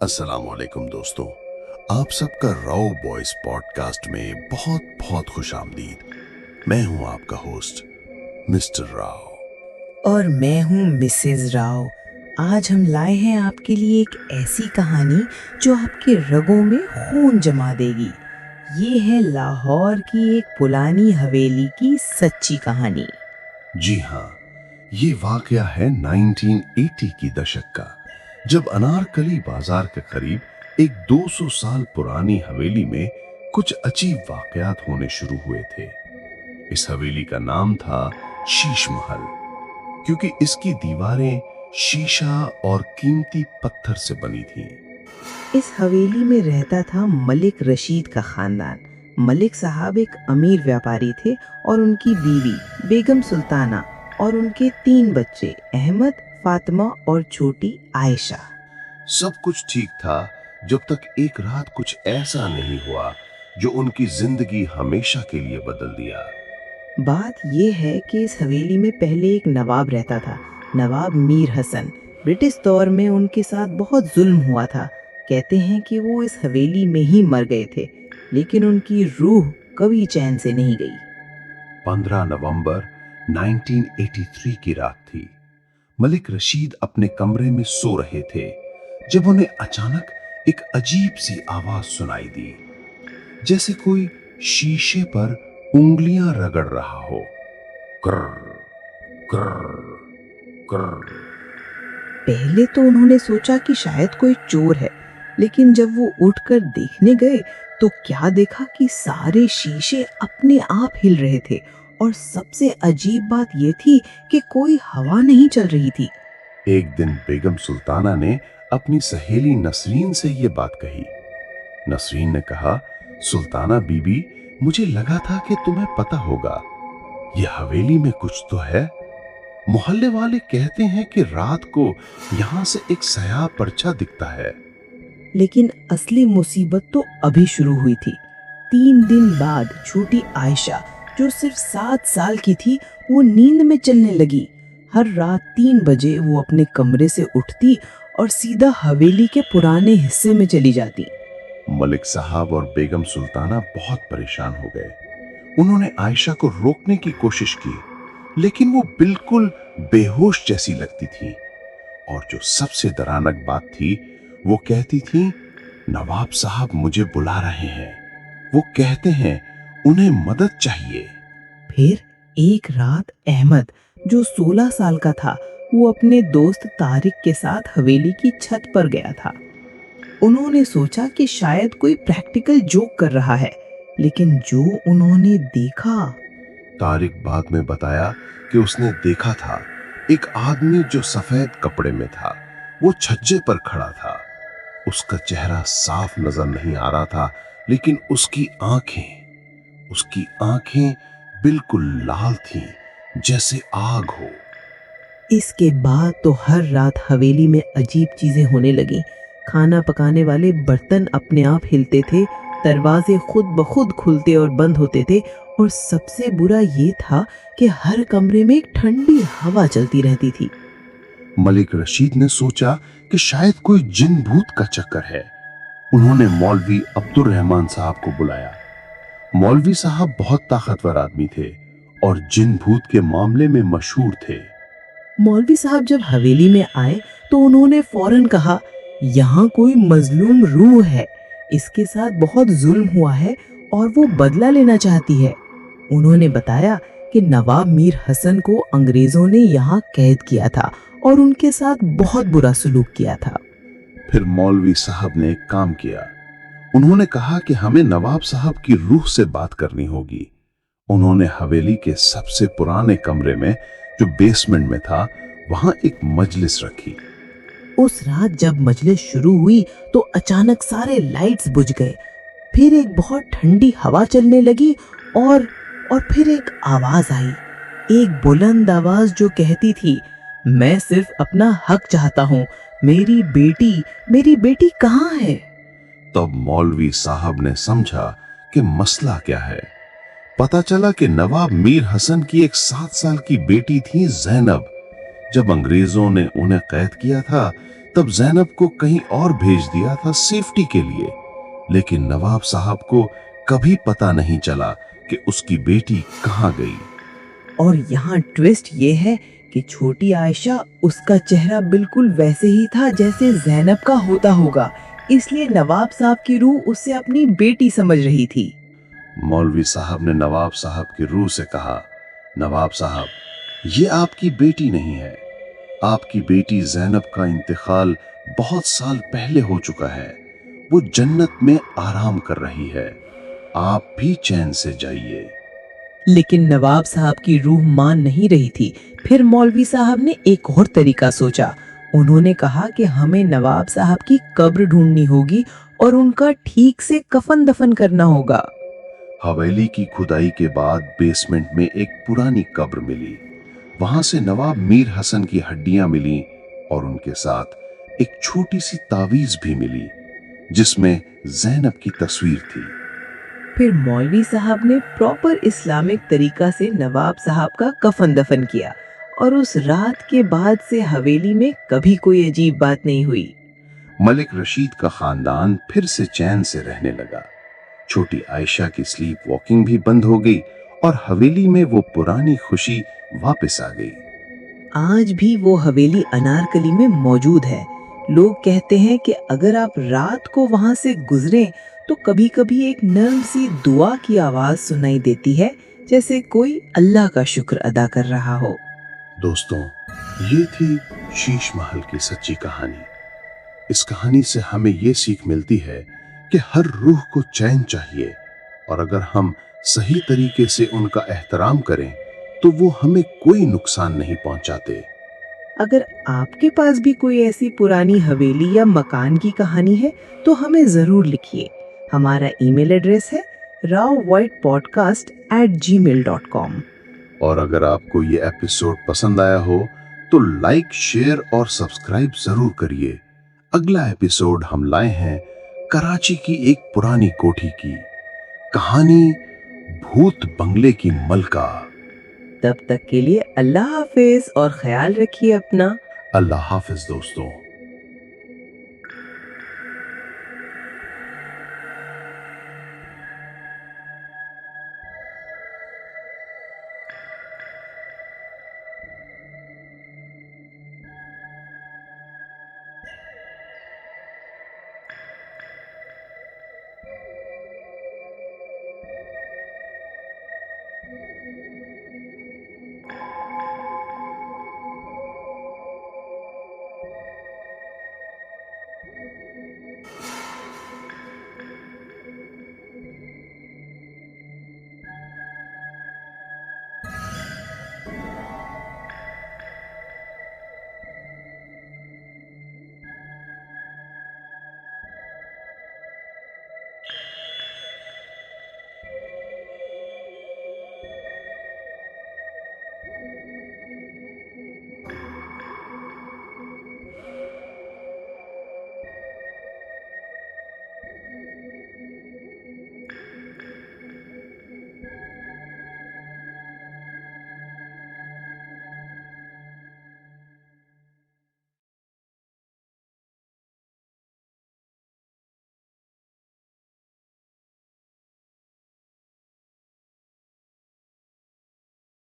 अस्सलाम वालेकुम दोस्तों, आप सबका राव बॉयज पॉडकास्ट में बहुत बहुत खुश आमदीद। मैं हूं आपका होस्ट मिस्टर राव। और मैं हूँ मिसेज राव। आज हम लाए हैं आपके लिए एक ऐसी कहानी जो आपके रगों में खून जमा देगी। ये है लाहौर की एक पुरानी हवेली की सच्ची कहानी। जी हाँ, ये वाकया है 1980 की दशक का, जब अनारकली बाजार के करीब एक 200 साल पुरानी हवेली में कुछ अजीब वाकयात होने शुरू हुए थे। इस हवेली का नाम था शीश महल, क्योंकि इसकी दीवारें शीशा और कीमती पत्थर से बनी थीं। इस हवेली में रहता था मलिक रशीद का खानदान। मलिक साहब एक अमीर व्यापारी थे और उनकी बीवी बेगम सुल्ताना और उनके 3 बच्चे अहमद, फातिमा और छोटी आयशा। सब कुछ ठीक था जब तक एक रात कुछ ऐसा नहीं हुआ जो उनकी जिंदगी हमेशा के लिए बदल दिया। बात यह है कि इस हवेली में पहले एक नवाब रहता था, नवाब मीर हसन। ब्रिटिश दौर में उनके साथ बहुत जुल्म हुआ था। कहते हैं कि वो इस हवेली में ही मर गए थे, लेकिन उनकी रूह कभी चैन से नहीं गई। 15 नवंबर 1983 की रात थी। मलिक रशीद अपने कमरे में सो रहे थे जब उन्हें अचानक एक अजीब सी आवाज सुनाई दी, जैसे कोई शीशे पर उंगलियां रगड़ रहा हो। कर्र कर्र कर्र। पहले तो उन्होंने सोचा कि शायद कोई चोर है, लेकिन जब वो उठकर देखने गए तो क्या देखा कि सारे शीशे अपने आप हिल रहे थे। और सबसे अजीब बात ये थी कि कोई हवा नहीं चल रही थी। एक दिन बेगम सुल्ताना ने अपनी सहेली नसरीन से ये बात कही। नसरीन ने कहा, सुल्ताना बीबी, मुझे लगा था कि तुम्हें पता होगा, ये हवेली में कुछ तो है। मोहल्ले वाले कहते हैं कि रात को यहाँ से एक सयाह परछा दिखता है। लेकिन असली मुसीबत तो अभी शुरू हुई थी। 3 दिन बाद छोटी आयशा, जो सिर्फ 7 साल की थी, वो नींद में चलने लगी। हर रात 3 बजे वो अपने कमरे से उठती और सीधा हवेली के पुराने हिस्से में चली जाती। मलिक साहब और बेगम सुल्ताना बहुत परेशान हो गए। उन्होंने आयशा को रोकने की कोशिश की, लेकिन वो बिल्कुल बेहोश जैसी लगती थी। और जो सबसे डरावनी बात थी, वो कहती थी, नवाब साहब मुझे बुला रहे हैं। वो कहते हैं उन्हें मदद चाहिए। फिर एक रात अहमद, जो 16 साल का था, वो अपने दोस्त तारिक के साथ हवेली की छत पर गया था। उन्होंने सोचा कि शायद कोई प्रैक्टिकल जोक कर रहा है, लेकिन जो उन्होंने देखा। तारिक बाद में बताया कि उसने देखा था एक आदमी जो सफेद कपड़े में था, वो छज्जे पर खड़ा था। उसका चेहरा साफ नजर नहीं आ रहा था, लेकिन उसकी आंखें बिल्कुल लाल थीं, जैसे आग हो। इसके बाद तो हर रात हवेली में अजीब चीजें होने लगी। खाना पकाने वाले बर्तन अपने आप हिलते थे, दरवाजे खुद ब खुद खुलते और बंद होते थे, और सबसे बुरा ये था कि हर कमरे में एक ठंडी हवा चलती रहती थी। मलिक रशीद ने सोचा कि शायद कोई जिन भूत का चक्कर है। उन्होंने मौलवी अब्दुल रहमान साहब को बुलाया। मौलवी साहब बहुत ताकतवर आदमी थे और जिन भूत के मामले में मशहूर थे। मौलवी साहब जब हवेली में आए तो उन्होंने फौरन कहा, यहाँ कोई मजलूम रूह है, इसके साथ बहुत जुल्म हुआ है और वो बदला लेना चाहती है। उन्होंने बताया कि नवाब मीर हसन को अंग्रेजों ने यहाँ कैद किया था और उनके साथ बहुत बुरा सलूक किया था। फिर मौलवी साहब ने एक काम किया। उन्होंने कहा कि हमें नवाब साहब की रूह से बात करनी होगी। उन्होंने हवेली के सबसे पुराने कमरे में, जो बेसमेंट में था, वहां एक मजलिस रखी। उस रात जब मजलिस शुरू हुई तो अचानक सारे लाइट्स बुझ गए। फिर एक बहुत ठंडी हवा चलने लगी और फिर एक आवाज आई, एक बुलंद आवाज जो कहती थी, मैं सिर्फ अपना हक चाहता हूँ, मेरी बेटी कहाँ है? तब मौलवी साहब ने समझा कि मसला क्या है। पता चला कि नवाब मीर हसन की एक 7 साल की बेटी थी जैनब। जब अंग्रेजों ने उन्हें कैद किया था, तब ज़ैनब को कहीं और भेज दिया था सेफ्टी के लिए, लेकिन नवाब साहब को कभी पता नहीं चला कि उसकी बेटी कहाँ गई। और यहाँ ट्विस्ट ये है कि छोटी आयशा, उसका चेहरा बिल्कुल वैसे ही था जैसे ज़ैनब का होता होगा, इसलिए नवाब साहब की रूह उसे अपनी बेटी समझ रही थी। मौलवी साहब ने नवाब साहब की रूह से कहा, नवाब साहब, ये आपकी बेटी नहीं है। आपकी बेटी ज़ैनब का इंतकाल बहुत साल पहले हो चुका है। वो जन्नत में आराम कर रही है। आप भी चैन से जाइए। लेकिन नवाब साहब की रूह मान नहीं रही थी। फिर मौलवी साहब ने एक और तरीका सोचा। उन्होंने कहा कि हमें नवाब साहब की कब्र ढूंढनी होगी और उनका ठीक से कफन दफन करना होगा। हवेली की खुदाई के बाद बेसमेंट में एक पुरानी कब्र मिली। वहां से नवाब मीर हसन की हड्डियां मिली और उनके साथ एक छोटी सी तावीज भी मिली जिसमें ज़ैनब की तस्वीर थी। फिर मौलवी साहब ने प्रॉपर इस्लामिक तरीका से नवाब साहब का कफन दफन किया और उस रात के बाद से हवेली में कभी कोई अजीब बात नहीं हुई। मलिक रशीद का खानदान फिर से चैन से रहने लगा। छोटी आयशा की स्लीप वॉकिंग भी बंद हो गई और हवेली में वो पुरानी खुशी वापस आ गई। आज भी वो हवेली अनारकली में मौजूद है। लोग कहते हैं कि अगर आप रात को वहां से गुजरें तो कभी-कभी एक नर्म सी दुआ की आवाज सुनाई देती है, जैसे कोई अल्लाह का शुक्र अदा कर रहा हो। दोस्तों, ये थी शीश महल की सच्ची कहानी। इस कहानी से हमें ये सीख मिलती है कि हर रूह को चैन चाहिए और अगर हम सही तरीके से उनका एहतराम करें तो वो हमें कोई नुकसान नहीं पहुंचाते। अगर आपके पास भी कोई ऐसी पुरानी हवेली या मकान की कहानी है तो हमें जरूर लिखिए। हमारा ईमेल एड्रेस है rawwhitepodcast@gmail.com। और अगर आपको ये एपिसोड पसंद आया हो तो लाइक, शेयर और सब्सक्राइब जरूर करिए। अगला एपिसोड हम लाए हैं कराची की एक पुरानी कोठी की कहानी, भूत बंगले की मलका। तब तक के लिए अल्लाह हाफिज और ख्याल रखिए अपना। अल्लाह हाफिज दोस्तों।